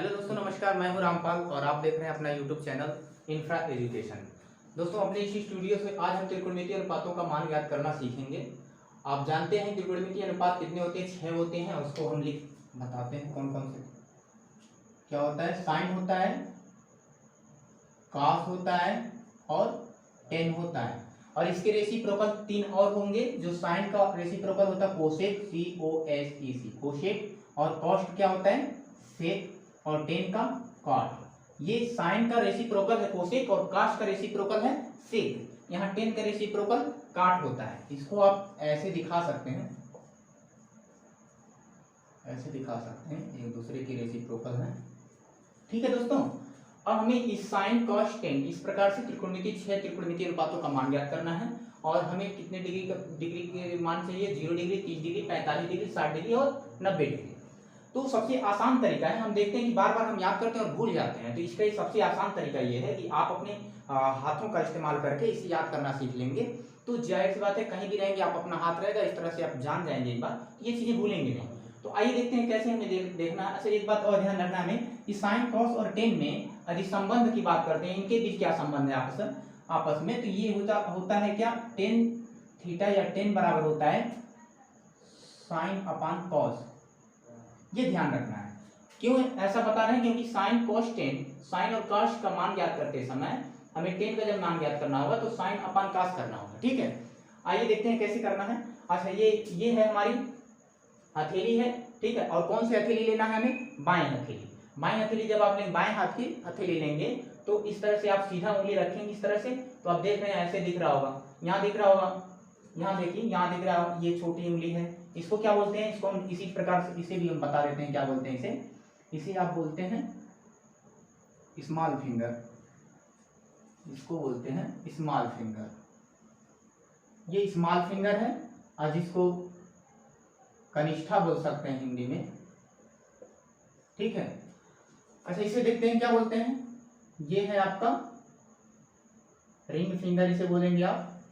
Hello दोस्तों, नमस्कार। मैं हूं रामपाल और आप देख रहे हैं अपना यूट्यूब चैनल इंफ्रा एजुकेशन। दोस्तों, अपने इसी स्टूडियो से आज हम त्रिकोणमितीय अनुपातों का मान ज्ञात करना सीखेंगे। आप जानते हैं त्रिकोणमितीय अनुपात कितने होते हैं? 6 होते हैं। उसको हम लिख बताते हैं कौन कौन से। क्या होता है? साइन होता है, कॉस होता है और टेन होता है। और इसके रेसिप्रोकल 3 और होंगे। जो साइन का रेसिप्रोकल होता है कोसेक, COSEC, कोसेक। और कॉस्ट क्या होता है? सेक। और टेन का कॉट। ये साइन का रेसिप्रोकल है कोसेक और कॉस का रेसिप्रोकल है सेक। यहाँ टेन का रेसिप्रोकल काट होता है। इसको आप ऐसे दिखा सकते हैं, ऐसे दिखा सकते हैं, एक दूसरे की रेसिप्रोकल है। ठीक है दोस्तों, अब हमें इस साइन कॉस टेन इस प्रकार से त्रिकोणमितीय 6 त्रिकोणमितीय अनुपातों का मान ज्ञात करना है। और हमें कितने डिग्री के मान चाहिए? 0 डिग्री, 30 डिग्री, 45 डिग्री, 60 डिग्री और 90 डिग्री। तो सबसे आसान तरीका है, हम देखते हैं कि बार बार हम याद करते हैं और भूल जाते हैं। तो इसका सबसे आसान तरीका ये है कि आप अपने हाथों का इस्तेमाल करके इसे याद करना सीख लेंगे। तो जाहिर सी बात है, कहीं भी रहेंगे आप अपना हाथ रहेगा, इस तरह से आप जान जाएंगे एक बार, ये चीजें भूलेंगे नहीं। तो आइए देखते हैं कैसे हमें देखना है। अच्छा, एक बात और ध्यान रखना हमें कि साइन कॉस और टेन में यदि संबंध की बात करते हैं, इनके बीच क्या संबंध है आपस में, तो ये होता है क्या? टेन थीटा या टेन बराबर होता है साइन अपान कॉस। ये ध्यान रखना है। क्यों ऐसा बता रहे हैं? क्योंकि साइन कॉस टेन, साइन और कॉस का मान ज्ञात करते समय हमें टेन का जब मान ज्ञात करना होगा तो साइन अपान कॉस करना होगा। ठीक है, आइए देखते हैं कैसे करना है। अच्छा, ये है हमारी हथेली है। ठीक है, और कौन सी हथेली लेना है हमें? बाएं हथेली। बाएं हथेली जब आप लेंगे, बाएं हाथ की हथेली लेंगे तो इस तरह से आप सीधा उंगली रखेंगे इस तरह से। तो आप देख रहे हैं ऐसे दिख रहा होगा, यहाँ दिख रहा होगा, यहाँ देखिए यहाँ दिख रहा होगा, ये छोटी उंगली है। इसको क्या बोलते हैं? इसको हम इसी प्रकार से, इसे भी हम बता देते हैं क्या बोलते हैं इसे आप बोलते हैं स्मॉल फिंगर। इसको बोलते हैं स्मॉल फिंगर। ये स्मॉल फिंगर है और जिसको कनिष्ठा बोल सकते हैं हिंदी में। ठीक है, अच्छा इसे देखते हैं क्या बोलते हैं। ये है आपका रिंग फिंगर, इसे बोलेंगे आप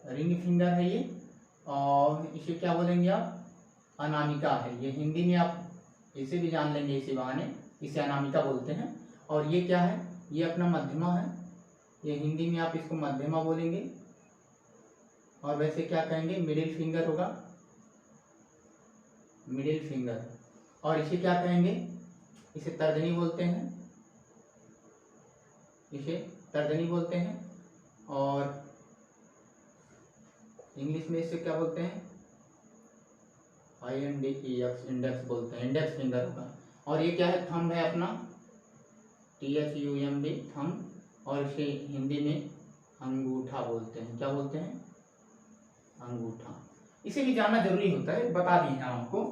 रिंग फिंगर है ये। और इसे क्या बोलेंगे आप? अनामिका है ये। हिंदी में आप इसे भी जान लेंगे इसी बहाने, इसे अनामिका बोलते हैं। और ये क्या है? ये अपना मध्यमा है। ये हिंदी में आप इसको मध्यमा बोलेंगे। और वैसे क्या कहेंगे? मिडिल फिंगर होगा, मिडिल फिंगर। और इसे क्या कहेंगे? इसे तर्जनी बोलते हैं, इसे तर्जनी बोलते हैं। और इंग्लिश में इसे क्या बोलते हैं? INDEX, इंडेक्स बोलते हैं, इंडेक्स फिंगर होगा। और ये क्या है? थंब है अपना, THUMB, थंब। और इसे हिंदी में अंगूठा बोलते हैं। क्या बोलते हैं? अंगूठा। इसे भी जानना जरूरी होता है, बता दिए हैं आपको।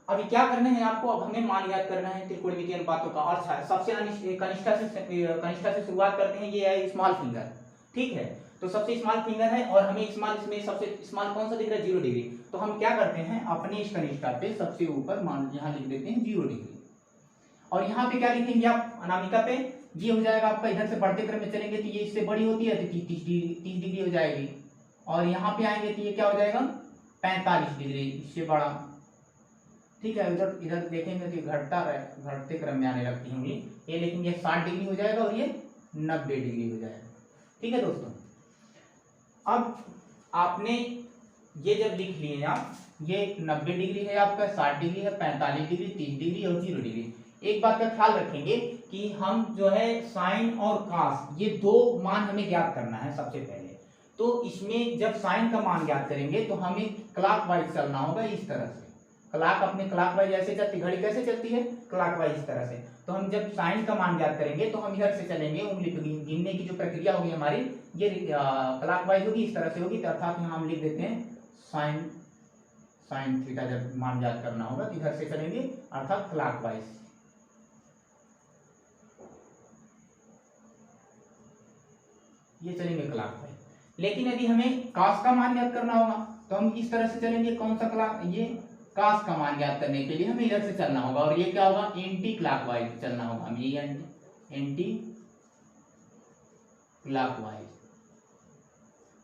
अभी क्या करना है आपको? अब हमें मान ज्ञात करना है त्रिकोणमितीय अनुपातों का। और सबसे कनिष्ठा से शुरुआत करते हैं। ये है स्मॉल फिंगर। ठीक है, तो सबसे स्मॉल फिंगर है और हमें स्मॉल, इसमें सबसे स्मॉल कौन सा दिख रहा है? 0 डिग्री। तो हम क्या करते हैं? अपने इस कनिष्ठा पे सबसे ऊपर मान यहाँ लिख देते हैं 0 डिग्री। और यहाँ पे क्या लिखेंगे आप? अनामिका पे ये हो जाएगा आपका। इधर से बढ़ते क्रम में चलेंगे तो ये इससे बड़ी होती है तो 30 डिग्री हो जाएगी। और यहाँ पे आएंगे तो ये क्या हो जाएगा? 45 डिग्री, इससे बड़ा। ठीक है, इधर इधर देखेंगे तो घटते क्रम में आने लगती होंगी ये, लेकिन ये 60 डिग्री हो जाएगा और ये 90 डिग्री हो जाएगा। ठीक है दोस्तों, अब आपने ये जब लिख लिए आप, ये 90 डिग्री है आपका, 60 डिग्री है, 45 डिग्री, 30 डिग्री और 0 डिग्री। एक बात का ख्याल रखेंगे कि हम जो है साइन और कॉस, ये दो मान हमें ज्ञात करना है सबसे पहले। तो इसमें जब साइन का मान ज्ञात करेंगे तो हमें क्लॉकवाइज चलना होगा इस तरह से। क्लॉक अपने क्लॉकवाइज ऐसे चलती, घड़ी कैसे चलती है? क्लॉकवाइज इस तरह से। तो हम जब साइन का मान ज्ञात करेंगे तो हम इधर से चलेंगे, उंगली पे गिनने की जो प्रक्रिया होगी हमारी, ये क्लॉकवाइज होगी, इस तरह से होगी। अर्थात यहाँ हम लिख देते हैं साइन थीटा। जब मान ज्ञात करना होगा तो इधर से चलेंगे, अर्थात क्लॉकवाइज। ये चलेंगे क्लॉकवाइज। लेकिन यदि हमें कॉस का मान ज्ञात करना होगा तो हम इस तरह से चलेंगे। कौन सा क्लॉक? ये कॉस का मान ज्ञात करने के लिए हमें इधर से चलना होगा। और ये क्या होगा? एंटी क्लॉकवाइज चलना होगा हमें, ये एंटी क्लॉकवाइज।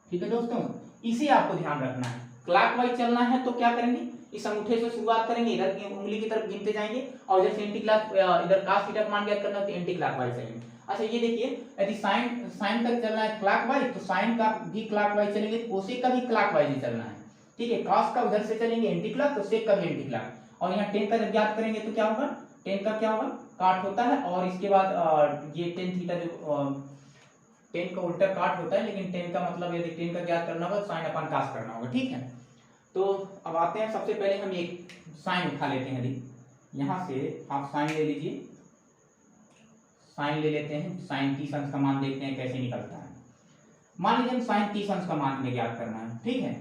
ठीक है दोस्तों, इसे आपको ध्यान रखना है। क्लॉकवाइज चलना है तो क्या करेंगे? इस अंगूठे से शुरुआत करेंगे, इधर की उंगली की तरफ गिनते जाएंगे और जैसे एंटी क्लॉक इधर cos थीटा मान ज्ञात करना तो एंटी क्लॉकवाइज चलेंगे। अच्छा ये देखिए, यदि साइन तक चलना है क्लॉकवाइज तो साइन का भी क्लॉकवाइज चलेंगे, कोसेक का भी क्लॉकवाइज ही चलना है। ठीक है, cos का उधर से चलेंगे एंटी क्लॉक, तो सेक का भी एंटी क्लॉक। और यहाँ tan का जब ज्ञात करेंगे तो क्या होगा, tan का क्या होगा, काट होता है और इसके बाद ये tan थीटा जो tan का उल्टा काट होता है, लेकिन tan का मतलब यदि tan का ज्ञात करना होगा तो साइन अपन cos करना होगा। ठीक है, तो अब आते हैं, सबसे पहले हम एक साइन उठा लेते हैं। यदि यहाँ से आप साइन ले लीजिए, साइन ले लेते हैं, साइन 30 अंश का मान देखते हैं कैसे निकलता है। मान लीजिए हम साइन 30 अंश का मान हमें ज्ञात करना है। ठीक है,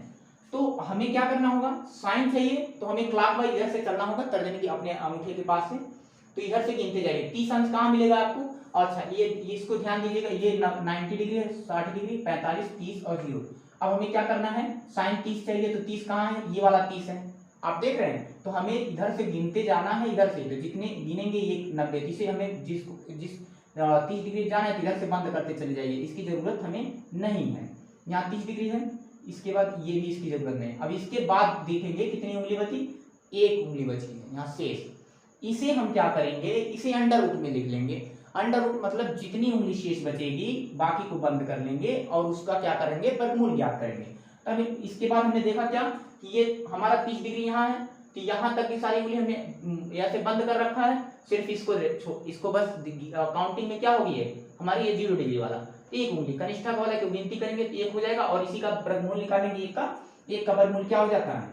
तो हमें क्या करना होगा, साइन चाहिए तो हमें क्लॉकवाइज इधर से चलना होगा, तर्जनी की अपने अंगूठे के पास से, तो इधर से गिनते जाइए। 30 अंश कहाँ मिलेगा आपको, अच्छा ये इसको ध्यान दीजिएगा, ये 90 डिग्री है, 60 डिग्री, 45, 30 और 0। अब हमें क्या करना है, साइन 30 चाहिए तो 30 कहाँ है, ये वाला 30 है, आप देख रहे हैं। तो हमें इधर से गिनते जाना है, इधर से तो जितने गिनेंगे ये 90, जिसे हमें जिस 30 डिग्री जाना है तो इधर से बंद करते चले जाइए, इसकी जरूरत हमें नहीं है। यहाँ 30 डिग्री है, इसके बाद ये भी इसकी जरूरत नहीं। अब इसके बाद देखेंगे कितनी उंगली बची, एक उंगली बची है यहाँ शेष। इसे हम क्या करेंगे, इसे अंडर रूट में लिख लेंगे। अंडर रूट मतलब जितनी उंगली शेष बचेगी बाकी को बंद कर लेंगे और उसका क्या करेंगे, वर्गमूल ज्ञात करेंगे। तब इसके बाद हमने देखा क्या कि ये हमारा 30 डिग्री यहाँ है, तो यहाँ तक की सारी उंगली हमने ऐसे बंद कर रखा है, सिर्फ इसको बस काउंटिंग में क्या होगी है हमारी, ये 0 डिग्री वाला एक उंगली कनिष्ठा वाला की गिनती करेंगे तो 1 हो जाएगा और इसी का वर्गमूल निकालेंगे, एक का वर्गमूल क्या हो जाता है।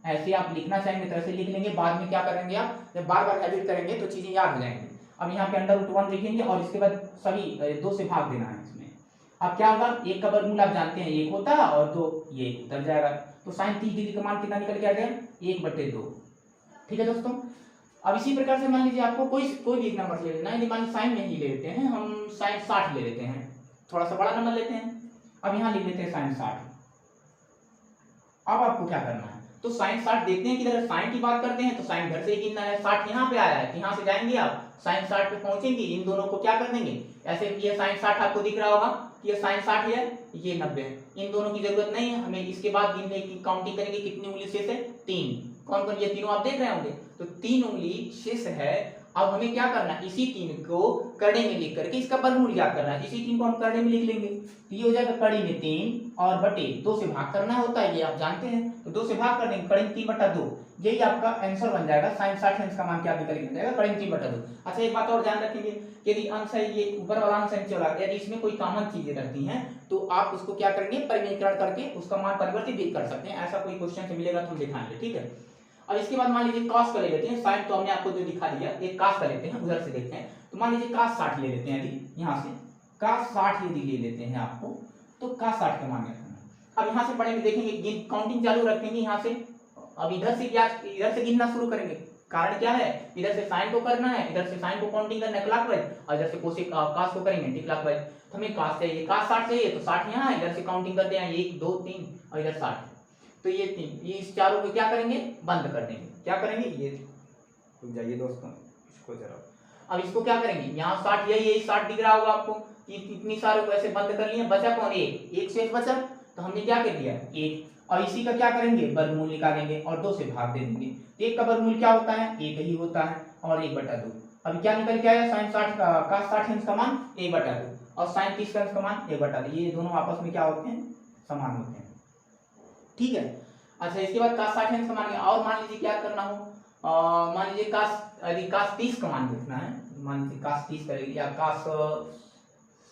ऐसे आप लिखना चाहेंगे तरह से लिख लेंगे, बाद में क्या करेंगे आप जब बार बार हैबिट करेंगे तो चीजें याद हो जाएंगी। अब यहाँ पे अंडर रूट 1 लिखेंगे और इसके बाद सभी 2 से भाग देना है इसमें। अब क्या होगा, एक का वर्गमूल आप जानते हैं 1 होता है और 2 ये उतर जाएगा, तो साइन 30 डिग्री का मान कितना निकल के आ गया, 1/2। ठीक है दोस्तों, अब इसी प्रकार से मान लीजिए आपको कोई भी एक नंबर ले लेना है, मान लीजिए साइन नहीं ले लेते हैं हम, साइन 60 ले लेते हैं, थोड़ा सा बड़ा नंबर लेते हैं। अब यहाँ लिख लेते हैं साइन 60। अब आपको क्या करना है, तो साइन 60 देखते हैं कि अगर साइन की बात करते हैं तो साइन घर से ही गिनना है, 60 यहाँ पे आया है तो यहाँ से जाएंगे आप साइन 60 पे पहुंचेंगे, इन दोनों को क्या कर देंगे ऐसे, ये साइन 60 आपको दिख रहा होगा कि ये साइन 60 है, ये 90 है, इन दोनों की जरूरत नहीं है हमें। इसके बाद गिनने की काउंटिंग करेंगे, कितनी उंगली शेष है, 3। कौन कौन, ये तीनों आप देख रहे होंगे, तो 3 उंगली शेष है। अब हमें क्या करना है, इसी 3 को कड़े में लिख करके इसका वर्गमूल ज्ञात करना है। इसी 3 को हम कड़े में लिख लेंगे तो ये हो जाएगा कड़ी में 3 और बटे 2 से भाग करना होता है, ये आप जानते हैं, तो 2 से भाग कर देंगे, कड़ी में 3/2, यही आपका आंसर बन जाएगा। साइन 60 अंश का मान क्या निकल के जाएगा, कड़ी में 3/2। अच्छा एक बात और ध्यान रखेंगे, यदि अंश है ये ऊपर वाला अंश नीचे वाला, यदि इसमें कोई कॉमन चीजें रहती हैं तो आप उसको क्या करेंगे, परिमेयकरण करके उसका मान परिवर्तित भी कर सकते हैं। ऐसा कोई क्वेश्चन से मिलेगा तो हम दिखाएंगे। ठीक है, और इसके बाद मान लीजिए cos का ले लेते हैं, साइन तो हमने आपको जो दिखा दिया, एक cos का लेते हैं, उधर से देखते हैं। तो मान लीजिए cos 60 ले लेते हैं, यदि यहाँ से cos 60 यदि ले लेते हैं आपको, तो cos 60 का मान रखना। अब यहाँ से पढ़ेंगे, देखेंगे काउंटिंग चालू रखेंगे यहाँ से, अब इधर से गिनना शुरू करेंगे। कारण क्या है, इधर से साइन को करना है, इधर से साइन को काउंटिंग करना है क्लॉकवाइज, और इधर से कोसेक cos को करेंगे एंटी क्लॉकवाइज। तो हमें cos चाहिए, cos 60 चाहिए तो 60 यहाँ, इधर से काउंटिंग करते हैं 1 2 3 और इधर 60, तो ये 3, ये इस चारों को क्या करेंगे, बंद कर देंगे। क्या करेंगे, ये रुक जाइए दोस्तों, इसको जरा, अब इसको क्या करेंगे, यहाँ 60 यही 60 दिख रहा होगा आपको, इतनी सारे को ऐसे बंद कर लिए, बचा कौन, एक शेष बचा, तो हमने क्या कर दिया 1, और इसी का क्या करेंगे, वर्गमूल निकालेंगे और 2 से भाग दे देंगे। एक का वर्गमूल क्या होता है, 1 ही होता है, और 1/2। अब क्या निकल के आया, साइन 60 का cos 60 अंश का मान 1/2 और साइन 30 का अंश का मान 1/2, ये दोनों आपस में क्या होते हैं, समान होते हैं। ठीक है, अच्छा इसके बाद cos 60 अंश का मान, और मान लीजिए क्या करना हो, मान लीजिए cos 30 का मान देखना है, मान लीजिए cos 30 करेंगे या cos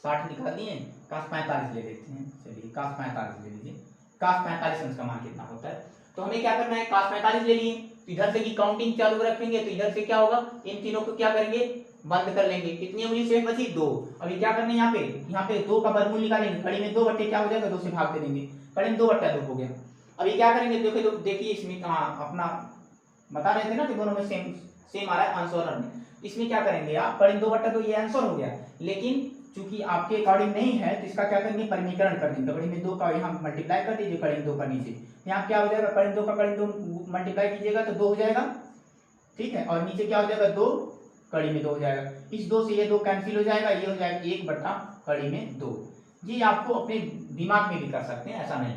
60 निकाल दिए, cos 45 ले लेते हैं, चलिए cos 45 ले लीजिए, cos 45 अंश का मान कितना होता है। तो हमें क्या करना है, cos 45 ले लिए, तो इधर से की काउंटिंग चालू रखेंगे, तो इधर से क्या होगा, इन तीनों को क्या करेंगे, बंद कर लेंगे। कितनी उंगली शेष बची, 2। अभी क्या करना है, यहाँ पे 2 का वर्गमूल निकालेंगे, कड़ी में 2 बटे क्या हो जाएगा, 2 से भाग दे देंगे, कड़ी में 2/2 हो गया। अभी क्या करेंगे, देखिए इसमें अपना बता रहे थे ना कि दोनों में सेम आ रहा है आंसर में, इसमें क्या करेंगे आप, कड़ी 2/2 ये आंसर हो गया, लेकिन चूंकि आपके अकॉर्डिंग नहीं है तो इसका क्या करेंगे, परिमीकरण कर देंगे, कड़ी में 2 का यहाँ मल्टीप्लाई कर दीजिए, कड़ी में 2 का नीचे, यहाँ क्या हो जाएगा, कड़ी 2 का कड़ी 2 मल्टीप्लाई कीजिएगा तो 2 हो जाएगा। ठीक है, और नीचे क्या हो जाएगा, 2 कड़ी में 2 हो जाएगा, इस 2 से ये 2 कैंसिल हो जाएगा, ये हो जाएगा 1/2 कड़ी में 2। ये आपको अपने दिमाग में भी कर सकते हैं, ऐसा नहीं।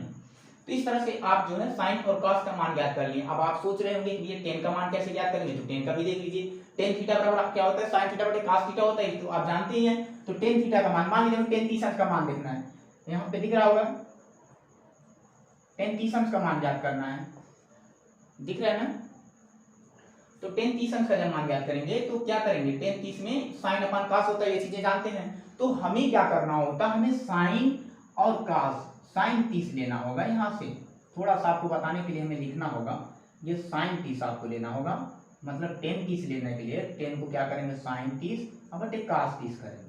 तो इस तरह से आप जो है साइन और कॉस का मान ज्ञात कर लिए। अब आप सोच रहे होंगे कि ये टेन का मान कैसे ज्ञात करेंगे, तो टेन का भी देख लीजिए। टेन थीटा बराबर क्या होता है, साइन थीटा बटे कॉस थीटा होता है, तो आप जानते ही हैं। तो टेन थीटा का मान लीजिए टेन 30 अंश का मान देखना है, यहाँ पे दिख रहा होगा टेन 30 अंश का मान ज्ञात करना है, दिख रहा है ना। तो टेन 30 अंश का जब मान ज्ञात करेंगे तो क्या करेंगे, टेन 30 में साइन अपान कॉस होता है, ये चीजें जानते हैं। तो हमें क्या करना होता है, हमें साइन और कॉस साइन 30 लेना होगा। यहाँ से थोड़ा सा आपको बताने के लिए हमें लिखना होगा, ये साइन 30 आपको लेना होगा, मतलब टेन 30 लेने के लिए टेन को क्या करेंगे साइन 30 और बटे कॉस 30 करेंगे।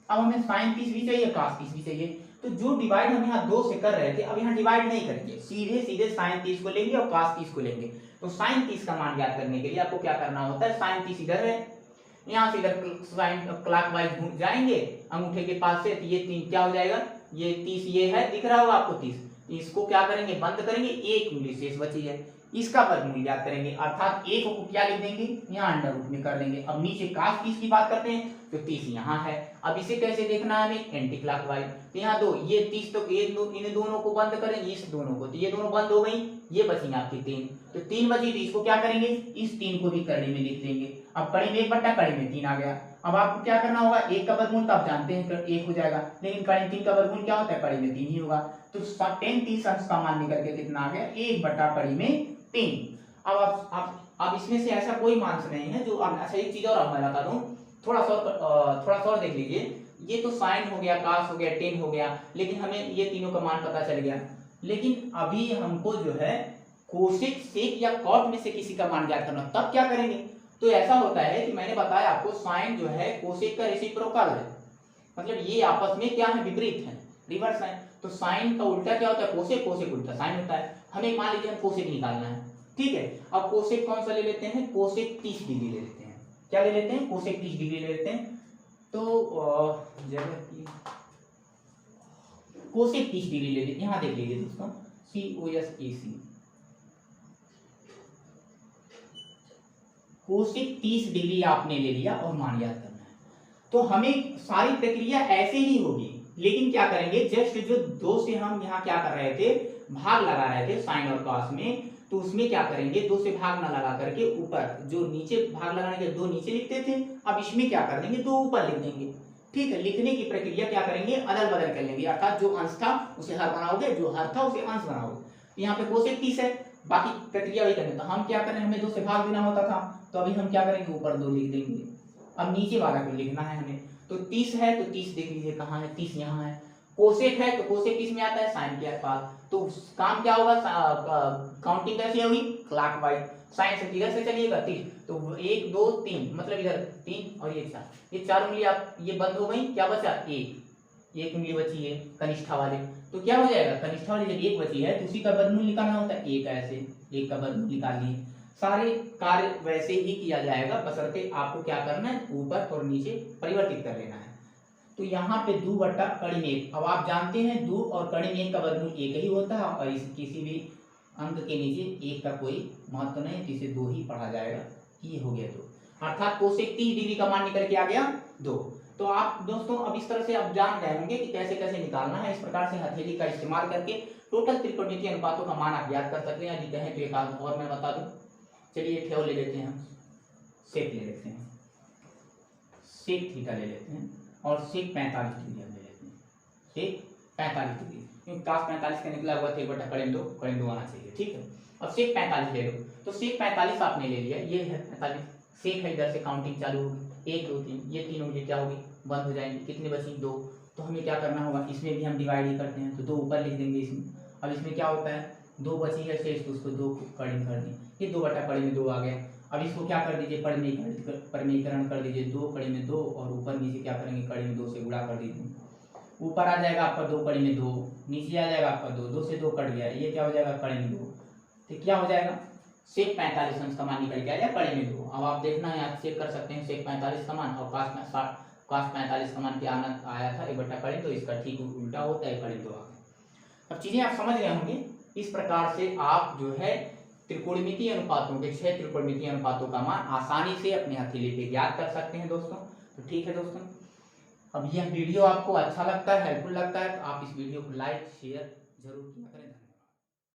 अब हमें साइन 30 भी चाहिए कॉस 30 भी चाहिए, तो जो डिवाइड हम यहाँ 2 से कर रहे थे अब यहाँ डिवाइड नहीं करेंगे, सीधे सीधे साइन 30 को लेंगे और कॉस 30 को लेंगे। तो साइन 30 का मान ज्ञात करने के लिए आपको क्या करना होता है, साइन 30 इधर है, यहाँ से इधर साइन क्लॉकवाइज घूम जाएंगे अंगूठे के पास से, तो ये 3 क्या हो जाएगा, ये 30 ये है, दिख रहा होगा आपको 30, इसको क्या करेंगे बंद करेंगे, एक उंगली शेष बची है, इसका वर्गमूल ज्ञात करेंगे, अर्थात एक को क्या लिख देंगे यहाँ अंडर रूट में कर देंगे। अब नीचे cos 30 की बात करते हैं तो 30 यहाँ है, अब इसे कैसे देखना है हमें, एंटी क्लॉकवाइज। तो यहाँ दो ये 30 तो इन दोनों को बंद करेंगे, इस दोनों को, तो ये दोनों बंद हो गई, ये बची आपकी 3, तो 3 बची, तो इसको क्या करेंगे इस 3 को भी कड़ी में लिख देंगे। अब कड़ी में 1 बट्टा कड़ी में 3 आ गया। अब आपको क्या करना होगा, 1 का वर्गमूल तो आप जानते हैं 1 हो जाएगा, लेकिन कड़ी में 3 का वर्गमूल क्या होता है, कड़ी में 3 ही होगा। तो टेन 30 अंश का मान निकल के कितना आ गया, 1 बट्टा कड़ी में 3। अब इसमें से ऐसा कोई मान नहीं है जो, अच्छा एक चीज और अब मैं बता दूं, थोड़ा सा और देख लीजिए, ये तो साइन हो गया कॉस हो गया टेन हो गया, लेकिन हमें ये तीनों का मान पता चल गया, लेकिन अभी हमको जो है कोसेक सेक या कॉट में से किसी का मान ज्ञात करना, तब क्या करेंगे। तो ऐसा होता है कि मैंने बताया आपको साइन जो है कोसेक का रेसिप्रोकल है, मतलब ये आपस में क्या है, विपरीत है, रिवर्स है। तो साइन का उल्टा क्या होता है, कोसेक, कोसेक उल्टा साइन होता है। हमें मान लीजिए हम कोसेक निकालना है, ठीक है। अब कोसेक कौन सा ले लेते हैं, कोसेक 30 डिग्री ले लेते हैं, क्या ले लेते हैं, कोसेक 30 डिग्री ले लेते हैं। तो कोसेक 30 डिग्री ले लेते हैं, यहाँ देख लीजिए दोस्तों, COSAC, कोसेक 30 डिग्री आपने ले लिया और मान याद करना है। तो हमें सारी प्रक्रिया ऐसे ही होगी, लेकिन क्या करेंगे, जस्ट जो 2 से हम यहाँ क्या कर रहे थे, भाग लगा रहे थे साइन और कॉस में, तो उसमें क्या करेंगे 2 से भाग ना लगा करके ऊपर जो नीचे भाग लगाने के 2 नीचे लिखते थे, अब इसमें क्या कर देंगे 2 ऊपर लिख देंगे, ठीक है। लिखने की प्रक्रिया क्या करेंगे, अदल बदल कर लेंगे, अर्थात जो अंश था उसे हर बनाओगे, जो हर था उसे अंश बनाओगे। यहाँ पे कोसेक 30 है, बाकी प्रक्रिया वही करेंगे। तो हम क्या करें, हमें 2 से भाग देना होता था, तो अभी हम क्या करेंगे ऊपर 2 लिख देंगे, अब नीचे वाला को लिखना है हमें। तो 30 है तो 30 देख लीजिए कहाँ है, 30 यहाँ है। कोसेक है तो कोसेक किस में आता है, साइन के पास, तो काम क्या होगा, काउंटिंग कैसे होगी, क्लॉकवाइज, साइन से किधर से चलिएगा 30, तो 1 2 3, मतलब इधर 3 और ये 4, ये 4 उंगली आप ये बंद हो गई, क्या बचा, एक उंगली बची है कनिष्ठा वाले, तो क्या हो जाएगा, कनिष्ठा वाली जब 1 बची है तो उसी का वर्गमूल निकालना होता है, 1 ऐसे 1 का वर्गमूल निकाल लिए। सारे कार्य वैसे ही किया जाएगा, बशर्ते आपको क्या करना है, ऊपर और नीचे परिवर्तित कर लेना है। तो यहाँ पे 2 बट्टा कड़ी में 1, अब आप जानते हैं 2 और कड़ी में 1 का वर्गमूल 1 ही होता है, और इस किसी भी अंक के नीचे 1 का कोई महत्व नहीं, तो इसे 2 ही पढ़ा जाएगा, ये हो गया 2, अर्थात कोसेक 30 डिग्री का मान निकल के आ गया 2। तो आप दोस्तों अब इस तरह से आप जान गए होंगे कि कैसे कैसे निकालना है। इस प्रकार से हथेली का इस्तेमाल करके टोटल त्रिकोणमितीय अनुपातों का मान आप ज्ञात कर सकते हैं। यदि कहें तो एक आध और मैं बता दूं, चलिए ठेव ले लेते हैं, सेक ले लेते हैं, सेक थीटा ले लेते हैं, और सेक 45 डिग्री हम ले लेते हैं, सेक 45 डिग्री, क्योंकि cos 45 का निकला हुआ था 1 बटा कड़े 2 आना चाहिए, ठीक है। अब सेक 45 ले लो, तो सेक 45 आपने ले लिया, ये है 45, सेक है, इधर से काउंटिंग चालू होगी, 1 2 3, ये 3 उंगली क्या होगी, बंद हो जाएंगी, कितनी बची 2। तो हमें क्या करना होगा, इसमें भी हम डिवाइड ही करते हैं, तो 2 ऊपर लिख देंगे इसमें। अब इसमें क्या होता है, 2 बची है शेष, तो उसको 2 कड़ी कर दें, ये 2 बटा कड़ी में 2 आ गया। अब इसको क्या कर दीजिए, परिमेयीकरण कर दीजिए, 2 कड़ी में 2, और ऊपर नीचे क्या करेंगे, कड़ी में 2 से गुणा कर दीजिए, ऊपर आ जाएगा आपका 2 कड़ी में 2, नीचे आ जाएगा आपका 2, 2 से 2 कट गया, ये क्या हो जाएगा कड़ी में 2, तो क्या हो जाएगा, सेक 45 अंश का मान निकल के आया कड़ी में 2। अब आप देखना है, आप चेक कर सकते हैं सेक 45 का मान और cos 45 का मान क्या आया था, 1 बटा कड़ी, तो इसका ठीक उल्टा होता है, कड़ी 2 आ गया। अब चीजें आप समझ गए होंगे। इस प्रकार से आप जो है त्रिकोणमितीय अनुपातों के 6 त्रिकोणमितीय अनुपातों का मान आसानी से अपने हथेली पे ज्ञात कर सकते हैं दोस्तों। तो ठीक है दोस्तों, अब यह वीडियो आपको अच्छा लगता है, हेल्पफुल लगता है, तो आप इस वीडियो को लाइक शेयर जरूर किया करें।